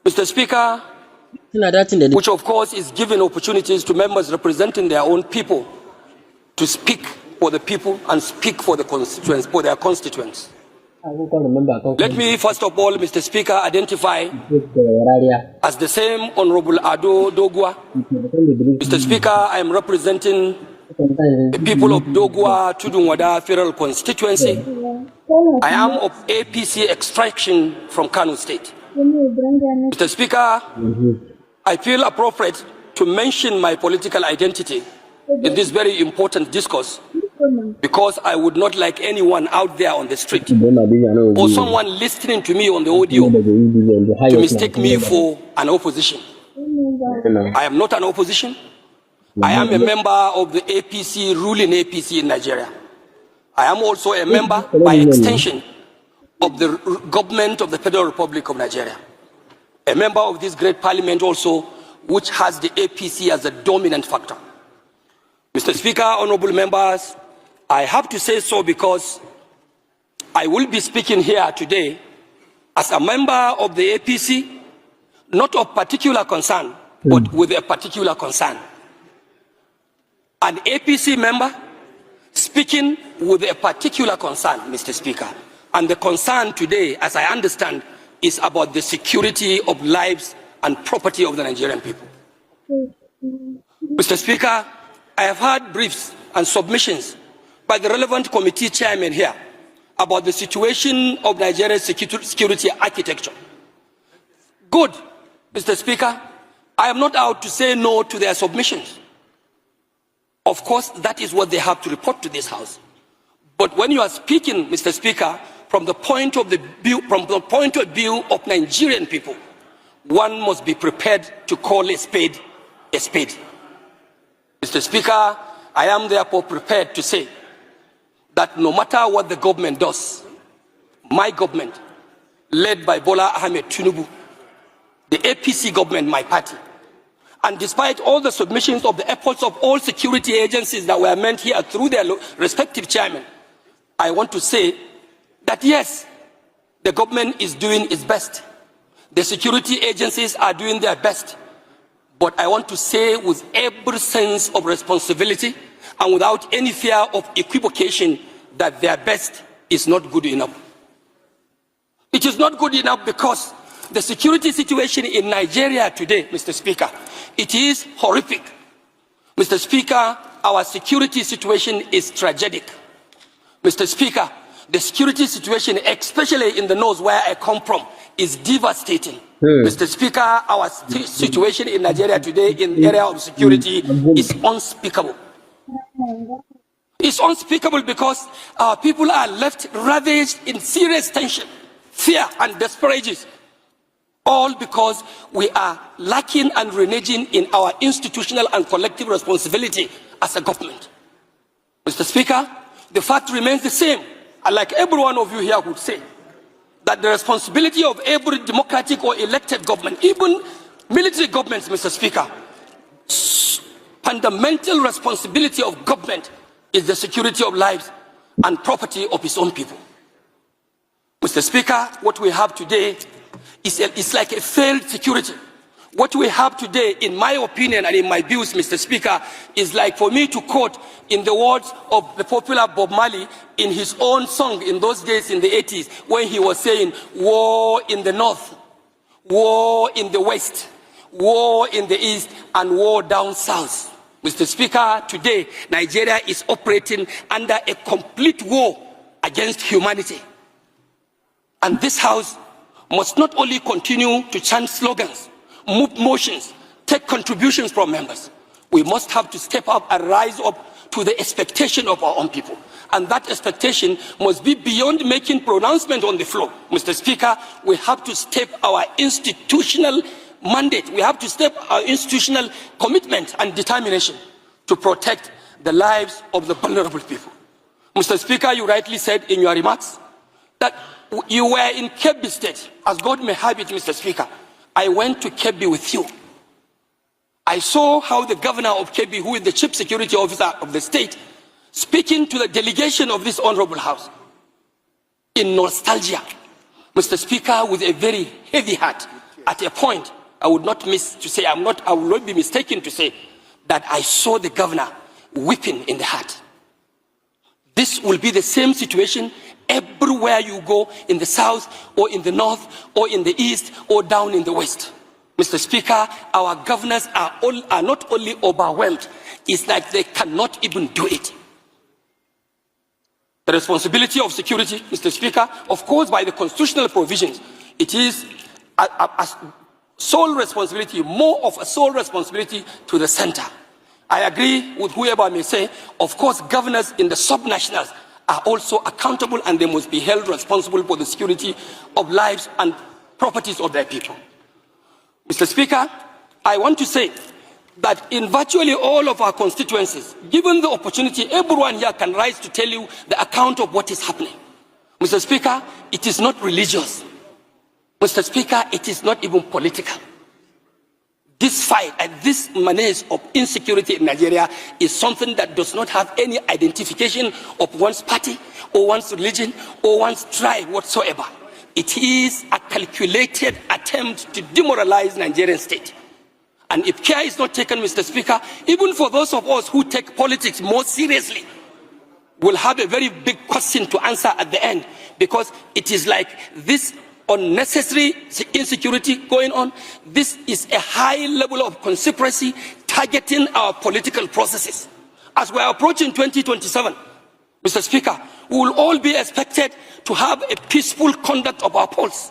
Mr. Speaker, which of course is giving opportunities to members representing their own people to speak for the people and speak for the constituents, for their constituents. Let me first of all, Mr. Speaker, identify as the same Honorable Ado Dogwa. Mr. Speaker, I am representing the people of Dogwa Tudunwada Federal Constituency. I am of APC extraction from Kano State. Mr. Speaker, I feel appropriate to mention my political identity in this very important discourse because I would not like anyone out there on the street or someone listening to me on the audio to mistake me for an opposition. I am not an opposition. I am a member of the APC, ruling APC in Nigeria. I am also a member, by extension, of the government of the Federal Republic of Nigeria. A member of this great parliament also, which has the APC as a dominant factor. Mr. Speaker, honorable members, I have to say so because I will be speaking here today as a member of the APC, not of particular concern, but with a particular concern. An APC member speaking with a particular concern, Mr. Speaker. And the concern today, as I understand, is about the security of lives and property of the Nigerian people. Mr. Speaker, I have heard briefs and submissions by the relevant committee chairman here about the situation of Nigeria's security architecture. Good, Mr. Speaker. I am not out to say no to their submissions. Of course, that is what they have to report to this House. But when you are speaking, Mr. Speaker, from the point of view of Nigerian people, one must be prepared to call a spade a spade. Mr. Speaker, I am therefore prepared to say that no matter what the government does, my government, led by Bola Ahmed Tinubu, the APC government, my party, and despite all the submissions of the efforts of all security agencies that were meant here through their respective chairmen, I want to say that yes, the government is doing its best. The security agencies are doing their best. But I want to say with every sense of responsibility and without any fear of equivocation that their best is not good enough. It is not good enough because the security situation in Nigeria today, Mr. Speaker, it is horrific. Mr. Speaker, our security situation is tragic. Mr. Speaker, the security situation, especially in the north where I come from, is devastating. Mr. Speaker, our situation in Nigeria today in the area of security is unspeakable. It's unspeakable because our people are left ravaged in serious tension, fear and desperation, all because we are lacking and reneging in our institutional and collective responsibility as a government. Mr. Speaker, the fact remains the same, and like every one of you here would say, that the responsibility of every democratic or elected government, even military governments, Mr. Speaker, fundamental responsibility of government is the security of lives and property of its own people. Mr. Speaker, what we have today is like a failed security. What we have today, in my opinion and in my views, Mr. Speaker, is like for me to quote in the words of the popular Bob Marley in his own song in those days in the 80s, when he was saying, war in the north, war in the west, war in the east, and war down south. Mr. Speaker, today, Nigeria is operating under a complete war against humanity. And this House must not only continue to chant slogans, move motions, take contributions from members. We must have to step up and rise up to the expectation of our own people. And that expectation must be beyond making pronouncement on the floor. Mr. Speaker, we have to step our institutional mandate. We have to step our institutional commitment and determination to protect the lives of the vulnerable people. Mr. Speaker, you rightly said in your remarks that you were in Kebbi State. As God may have it, Mr. Speaker, I went to Kebbi with you. I saw how the governor of Kebbi, who is the chief security officer of the state, speaking to the delegation of this honorable house in nostalgia, Mr. Speaker, with a very heavy heart, at a point, I would not miss to say, I will not be mistaken to say that I saw the governor weeping in the heart. This will be the same situation everywhere you go, in the south or in the north or in the east or down in the west. Mr. Speaker, our governors are not only overwhelmed, it's like they cannot even do it. The responsibility of security, Mr. Speaker, of course, by the constitutional provisions, it is a sole responsibility, more of a sole responsibility to the center. I agree with whoever may say, of course, governors in the subnationals are also accountable and they must be held responsible for the security of lives and properties of their people. Mr. Speaker, I want to say that in virtually all of our constituencies, given the opportunity, everyone here can rise to tell you the account of what is happening. Mr. Speaker, it is not religious. Mr. Speaker, it is not even political. This fight and this menace of insecurity in Nigeria is something that does not have any identification of one's party or one's religion or one's tribe whatsoever. It is a calculated attempt to demoralize Nigerian state. And if care is not taken, Mr. Speaker, even for those of us who take politics more seriously, we'll have a very big question to answer at the end, because it is like this unnecessary insecurity going on. This is a high level of conspiracy targeting our political processes. As we are approaching 2027, Mr. Speaker, we will all be expected to have a peaceful conduct of our polls.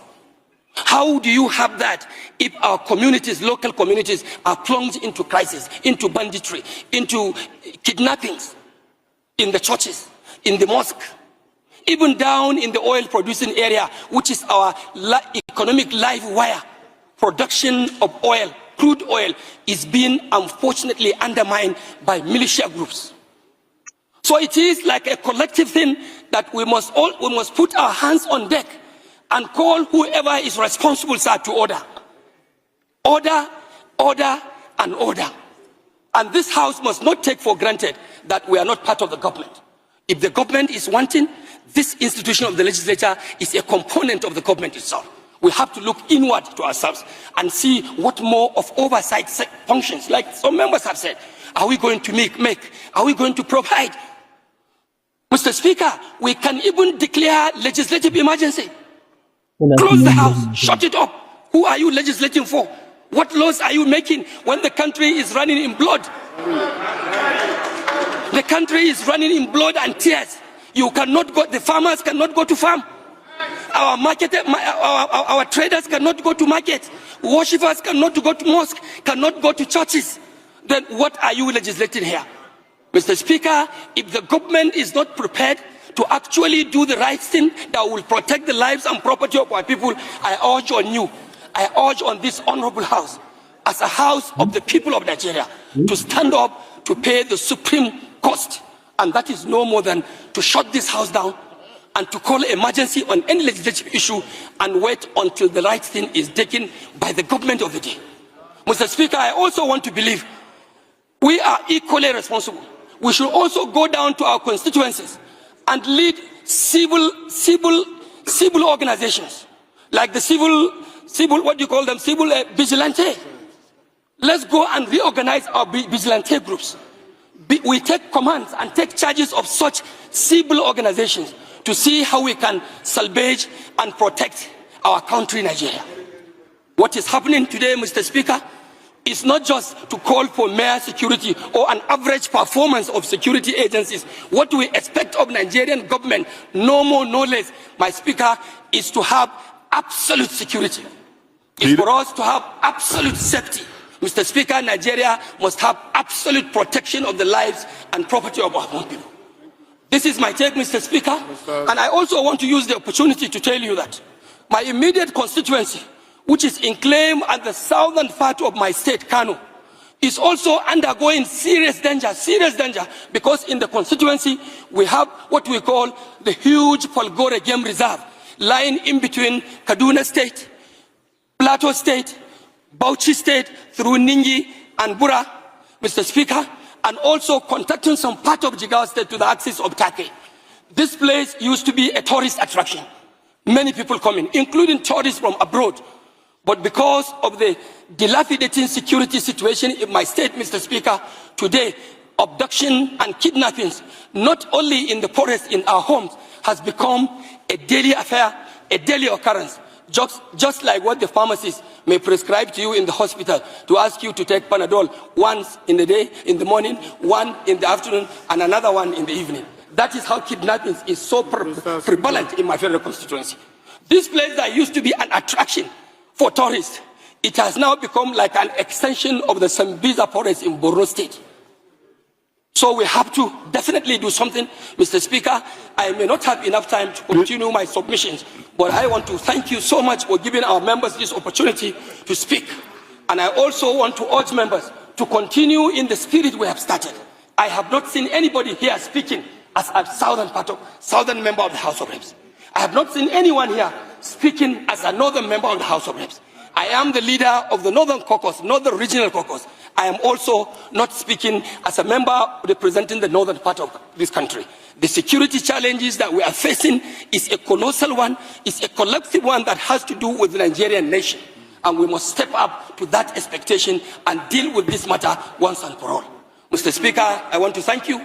How do you have that if our communities, local communities, are plunged into crisis, into banditry, into kidnappings in the churches, in the mosque, even down in the oil producing area, which is our economic live wire? Production of oil, crude oil, is being unfortunately undermined by militia groups. So it is like a collective thing that we must put our hands on deck and call whoever is responsible, sir, to order. Order, order, and order. And this House must not take for granted that we are not part of the government. If the government is wanting, this institution of the legislature is a component of the government itself. We have to look inward to ourselves and see what more of oversight functions, like some members have said, are we going to make? Are we going to provide? Mr. Speaker, we can even declare legislative emergency. Close the House, shut it up. Who are you legislating for? What laws are you making when the country is running in blood? The country is running in blood and tears. You cannot go, the farmers cannot go to farm. Our traders cannot go to market. Worshippers cannot go to mosque, cannot go to churches. Then what are you legislating here? Mr. Speaker, if the government is not prepared to actually do the right thing that will protect the lives and property of our people, I urge on you, I urge on this honorable House, as a House of the people of Nigeria, to stand up to pay the supreme cost. And that is no more than to shut this House down and to call emergency on any legislative issue and wait until the right thing is taken by the government of the day. Mr. Speaker, I also want to believe we are equally responsible. We should also go down to our constituencies and lead civil organizations, like the civil vigilante. Let's go and reorganize our vigilante groups. We take commands and take charges of such civil organizations to see how we can salvage and protect our country, Nigeria. What is happening today, Mr. Speaker, is not just to call for mere security or an average performance of security agencies. What we expect of Nigerian government, no more, no less, my Speaker, is to have absolute security. It's for us to have absolute safety. Mr. Speaker, Nigeria must have absolute protection of the lives and property of our own people. This is my take, Mr. Speaker. And I also want to use the opportunity to tell you that my immediate constituency, which is enclaved at the southern part of my state, Kano, is also undergoing serious danger, because in the constituency we have what we call the huge Polgore Game Reserve, lying in between Kaduna State, Plateau State, Bauchi State, through Ningi and Bura, Mr. Speaker, and also contacting some part of Jigawa State to the axis of Turkey. This place used to be a tourist attraction. Many people coming, including tourists from abroad. But because of the dilapidating security situation in my state, Mr. Speaker, today, abduction and kidnappings, not only in the poorest in our homes, has become a daily affair, a daily occurrence. Just like what the pharmacist may prescribe to you in the hospital to ask you to take Panadol once in the day, in the morning, one in the afternoon, and another one in the evening. That is how kidnapping is so prevalent in my federal constituency. This place that used to be an attraction for tourists, it has now become like an extension of the Sambisa forest in Borno State. So we have to definitely do something. Mr. Speaker, I may not have enough time to continue my submissions, but I want to thank you so much for giving our members this opportunity to speak. And I also want to urge members to continue in the spirit we have started. I have not seen anybody here speaking as a southern member of the House of Reps. I have not seen anyone here speaking as a northern member of the House of Reps. I am the leader of the Northern Caucus, Northern Regional Caucus. I am also not speaking as a member representing the northern part of this country. The security challenges that we are facing is a colossal one, it's a collective one that has to do with the Nigerian nation. And we must step up to that expectation and deal with this matter once and for all. Mr. Speaker, I want to thank you,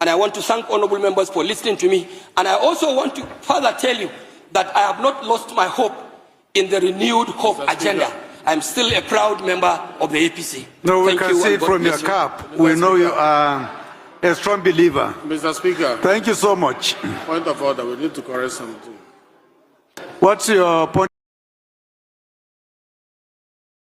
and I want to thank honorable members for listening to me. And I also want to further tell you that I have not lost my hope in the renewed hope agenda. I'm still a proud member of the APC. No, we can see it from your cap. We know you are a strong believer. Mr. Speaker. Thank you so much. Point of order, we need to correct something. What's your point?